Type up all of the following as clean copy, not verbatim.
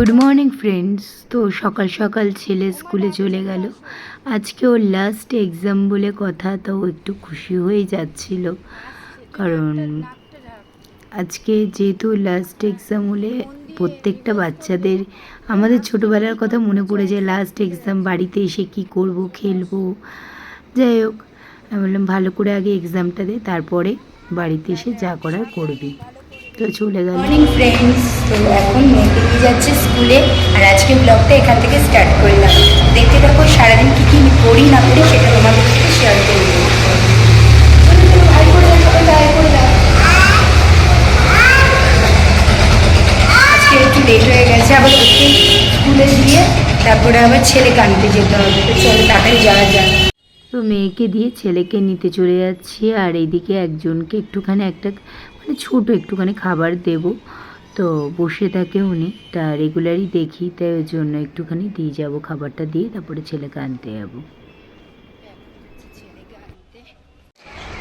Good morning friends. তো সকাল সকাল ছেলে স্কুলে চলে গেল। আজকে ওর লাস্ট এক্সাম বলে কথা, তো একটু খুশি হয়ে যাচ্ছিল, কারণ আজকে যেহেতু লাস্ট এক্সাম হলে প্রত্যেকটা বাচ্চাদের আমাদের ছোটোবেলার কথা মনে পড়ে যায়। লাস্ট এক্সাম, বাড়িতে এসে কি করব, খেলবো, যাই হোক আমি বললাম ভালো করে আগে এক্সামটা দে, তারপরে বাড়িতে এসে যা করার করবি। তো চলে গেল। মর্নিং ফ্রেন্ডস, তো এখন মেয়েকে নিয়ে যাচ্ছে স্কুলে, আর আজকে ব্লগটা এখান থেকে স্টার্ট করলাম। দেখতে থাকো সারাদিন কী কী করি না করি সেটা তোমাদের সাথে শেয়ার করবো। আজকে একটু লেট হয়ে গেছে, আবার ওকে স্কুলে দিয়ে তারপরে আবার ছেলেকে আনতে যেতে হবে। তো চলো তাড়াতাড়ি যাওয়া যায়। তো মেয়েকে দিয়ে ছেলেকে নিতে চলে যাচ্ছি, আর এইদিকে একজনকে একটুখানি একটা মানে ছোটো একটুখানি খাবার দেব। তো বসে থাকে উনি, তা রেগুলারই দেখি, তাই ওই জন্য একটুখানি দিয়ে যাব, খাবারটা দিয়ে তারপরে ছেলেকে আনতে যাব।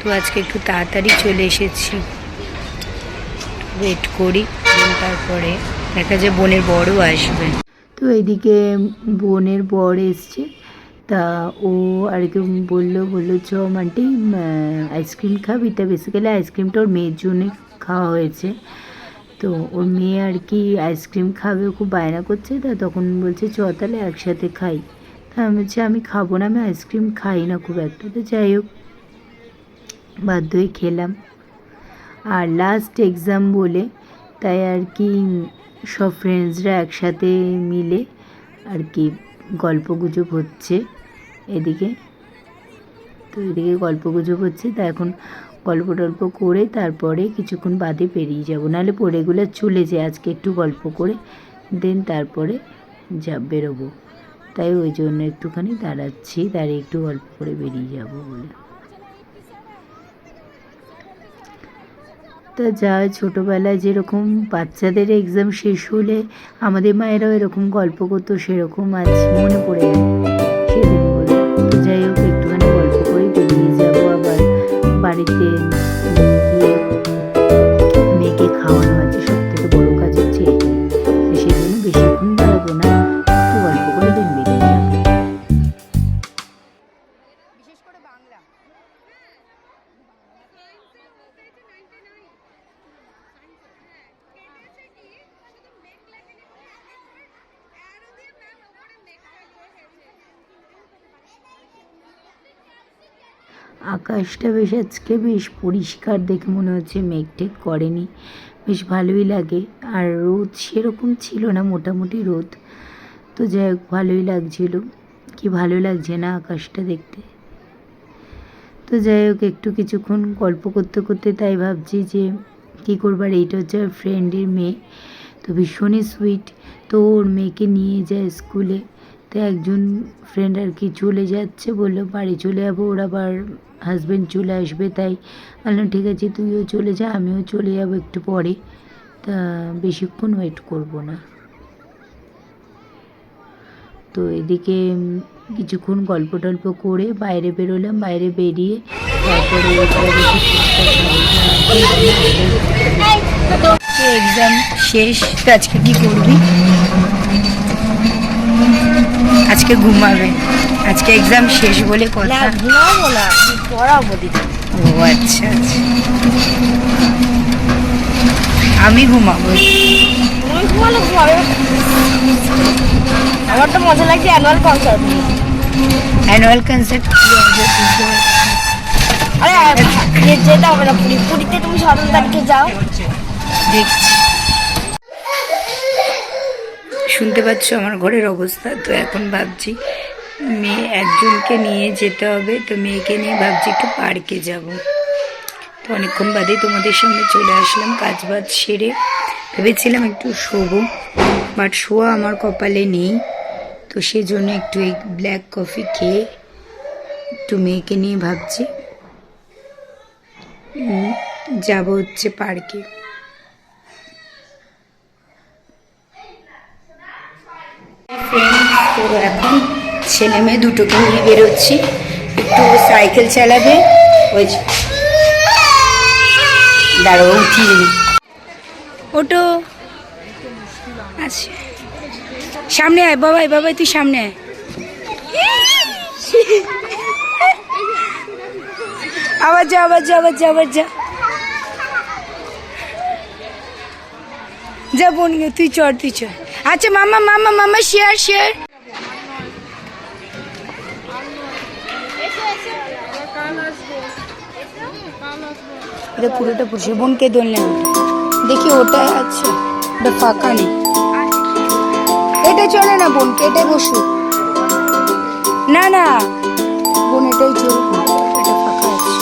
তো আজকে একটু তাড়াতাড়ি চলে এসেছি, ওয়েট করি, তারপরে দেখা যায় বোনের বড়ও আসবে। তো এইদিকে বোনের বর এসছে, তা ও আর কি বললো চ মান্টি আইসক্রিম খাবি। তা বেসিক্যালি আইসক্রিমটা ওর মেয়ের জন্য খাওয়া হয়েছে। তো ওর মেয়ে আর কি আইসক্রিম খাবে, খুব বায়না করছে, তা তখন বলছে চ তাহলে একসাথে খাই। তা আমি বলছি আমি খাবো না, আমি আইসক্রিম খাই না খুব একটা। তো যাই হোক বাধ্য হয়ে খেলাম। আর লাস্ট এক্সাম বলে তাই আর কি সব ফ্রেন্ডসরা একসাথে মিলে আর কি গল্পগুজব হচ্ছে এদিকে। তো এদিকে গল্পগুজব হচ্ছে, তা এখন গল্প টল্প করে তারপরে কিছুক্ষণ বাদে বেরিয়ে যাব, নাহলে রেগুলার চলে যায়। আজকে একটু গল্প করে দেন তারপরে বেরোবো, তাই ওই জন্য একটুখানি দাঁড়াচ্ছি, দাঁড়িয়ে একটু গল্প করে বেরিয়ে যাব বলে। তা যা ছোটোবেলায় যেরকম বাচ্চাদের এক্সাম শেষ হলে আমাদের মায়েরাও এরকম গল্প করতো, সেরকম আজ মনে পড়ে যায় সেদিনগুলো। তো যাই হোক একটুখানি গল্প করে বেরিয়ে যাবো আবার বাড়িতে গিয়ে মেয়েকে খাওয়ানো আছে, সব থেকে বড়ো কাজ হচ্ছে এটাই। সেই জন্য বেশিক্ষণ দাঁড়াবো না, একটু গল্প করে দিন বেরিয়ে যাবো। বিশেষ করে বাংলা। আকাশটা বেশ আজকে বেশ পরিষ্কার দেখে মনে হচ্ছে, মেঘ টেঘ করেনি, বেশ ভালোই লাগে। আর রোদ সেরকম ছিল না, মোটামুটি রোদ। তো যাই হোক ভালোই লাগছিল, কি ভালো লাগছে না আকাশটা দেখতে। তো যাই হোক একটু কিছুক্ষণ গল্প করতে করতে তাই ভাবছি যে কী করবার, এইটা হচ্ছে আর ফ্রেন্ডের মেয়ে, তো ভীষণই সুইট। তো ওর মেয়েকে নিয়ে যায় স্কুলে, তো একজন ফ্রেন্ড আর কি চলে যাচ্ছে, বললো বাড়ি চলে যাবো, ওর আবার হাজব্যান্ড চলে আসবে, তাই বললাম ঠিক আছে তুইও চলে যা, আমিও চলে যাবো একটু পরে, তা বেশিক্ষণ ওয়েট করবো না। তো এদিকে কিছুক্ষণ গল্প টল্প করে বাইরে বেরোলাম, বাইরে বেরিয়ে তারপরে এক্সাম শেষ, তো আজকে কি করবি? আজকে ঘুমাবে, আজকে এক্সাম শেষ বলে কথা। ঘুমাবো না, পড়াবো দিদি। ও আচ্ছা আচ্ছা, আমি ঘুমাবো। তুমি ঘুমালে ঘুমাবে, আমার তো মজা লাগছে অ্যানুয়াল কনসার্ট। অ্যানুয়াল কনসার্ট আরে যেতে হবে না, পুরীতে তুমি 17 তারিখে যাও। দেখছি, শুনতে পাচ্ছ আমার ঘরের অবস্থা। তো এখন ভাবছি মেয়ে একজনকে নিয়ে যেতে হবে, তো মেয়েকে নিয়ে ভাবছি একটু পার্কে যাব। তো অনেকক্ষণ বাদে তোমাদের সামনে চলে আসলাম, কাজ বাজ সেরে ভেবেছিলাম একটু শোবো, বাট শোয়া আমার কপালে নেই। তো সেজন্য একটু এই ব্ল্যাক কফি খেয়ে একটু মেয়েকে নিয়ে ভাবছি যাব হচ্ছে পার্কে। তো এখন ছেলে মেয়ে দুটোকে নিয়ে বেরোচ্ছি, একটু সাইকেল চালাবে, ওই দাঁড়ো উঠিয়ে ওটো আচ্ছা সামনে আয় বাবাই বাবাই তুই সামনে আয় আবার যা আবার যা আবার যা আবার যা যা বোন তুই চড় তুই চড় আচ্ছা মামা মামা মামা শেয়ার শেয়ার এটা পুরোটা পুরুষ বোনকে দোলনে দেখি ওটাই আছে ওটা ফাঁকা নেই এটা চলে না বোনকে এটাই বসু না না বোন এটাই চলুক এটা ফাঁকা আছে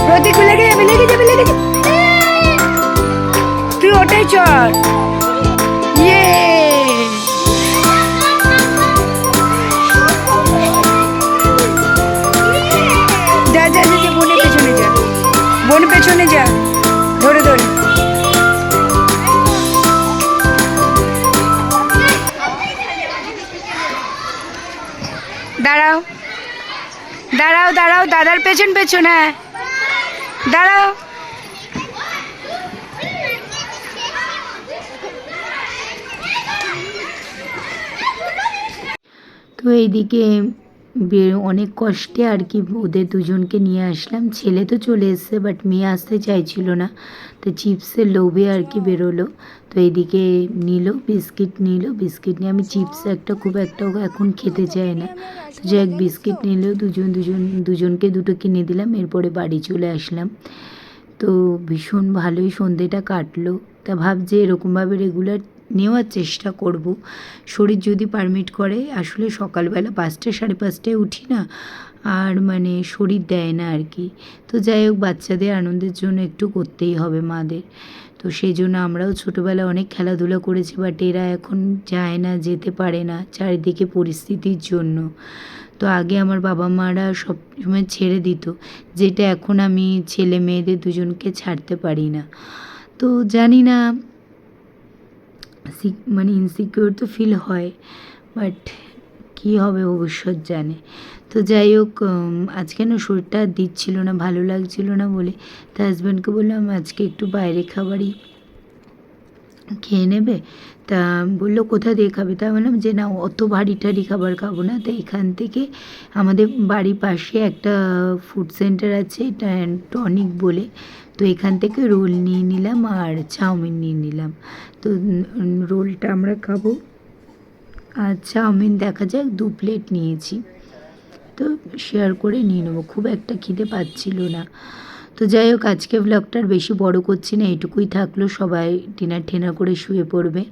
প্রতীক লেগে যাবে লেগে যাবে লেগে যাবে তুই ওটাই চল ইয়ে যা যা যা যা বোনের পেছনে যা বোন পেছনে যা ধরে ধরে দাঁড়াও দাঁড়াও দাঁড়াও দাদার পেছন পেছন হ্যাঁ দাঁড়াও তো এইদিকে অনেক কষ্টে আর কি ওদের দুজনকে নিয়ে আসলাম। ছেলে তো চলে এসছে বাট মেয়ে আসতে চাইছিল না, তো চিপসের লোভে আর কি বেরোলো। তো এইদিকে বিস্কিট বিস্কিট নিয়ে আমি চিপস খুব একটা এখন খেতে চাই না, তো যাই হোক বিস্কিট নিল, দুজনকে দুটো কিনে দিলাম, এরপরে বাড়ি চলে আসলাম। তো ভীষণ ভালোই সন্ধেটা কাটলো। তা ভাবছি এরকমভাবে রেগুলার নেওয়ার চেষ্টা করব, শরীর যদি পারমিট করে। আসলে সকালবেলা 5টা 5:30টায় উঠি না, আর মানে শরীর দেয় না আর কি। তো যাই হোক বাচ্চাদের আনন্দের জন্য একটু করতেই হবে মাদের। তো সেই জন্য আমরাও ছোটোবেলায় অনেক খেলাধুলা করেছি, বাট এরা এখন যায় না, যেতে পারে না চারিদিকে পরিস্থিতির জন্য। তো আগে আমার বাবা মারা সব সময় ছেড়ে দিত, যেটা এখন আমি ছেলে মেয়েদের দুজনকে ছাড়তে পারি না। তো জানি না, মানে ইনসিকিউর তো ফিল হয়, বাট কী হবে ভবিষ্যৎ জানে। তো যাই হোক আজকে না শরীরটা দিচ্ছিল না, ভালো লাগছিল না বলে, তা হাজব্যান্ডকে বললাম আজকে একটু বাইরে খাবারই খেয়ে নেবে। তা বললো কোথা দিয়ে খাবে, তা বললাম যে না অত ভারী টারি খাবার খাবো না। তো এখান থেকে আমাদের বাড়ির পাশে একটা ফুড সেন্টার আছে টনিক বলে, তো এখান থেকে রোল নিয়ে নিলাম আর চাউমিন নিয়ে নিলাম। তো রোলটা আমরা খাবো আর চাউমিন দেখা যাক 2 প্লেট নিয়েছি, তো শেয়ার করে নিয়ে নেবো, খুব একটা খিদে পাচ্ছিল না। তো যাই হোক আজকে ব্লগটার বেশি বড় করছি না, এটুকুই থাকলো। সবাই ডিনার করে শুয়ে পড়বে।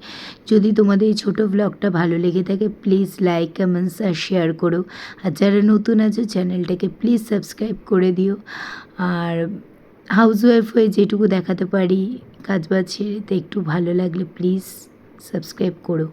যদি তোমাদের এই ছোটো ব্লগটা ভালো লেগে থাকে প্লিজ লাইক কমেন্টস আর শেয়ার করো, আর যারা নতুন আছো চ্যানেলটাকে প্লিজ সাবস্ক্রাইব করে দিও। আর হাউসওয়াইফ হয়ে যেটুকু দেখাতে পারি কাজবাজ ছেড়ে, তো একটু ভালো লাগলে প্লিজ সাবস্ক্রাইব করো।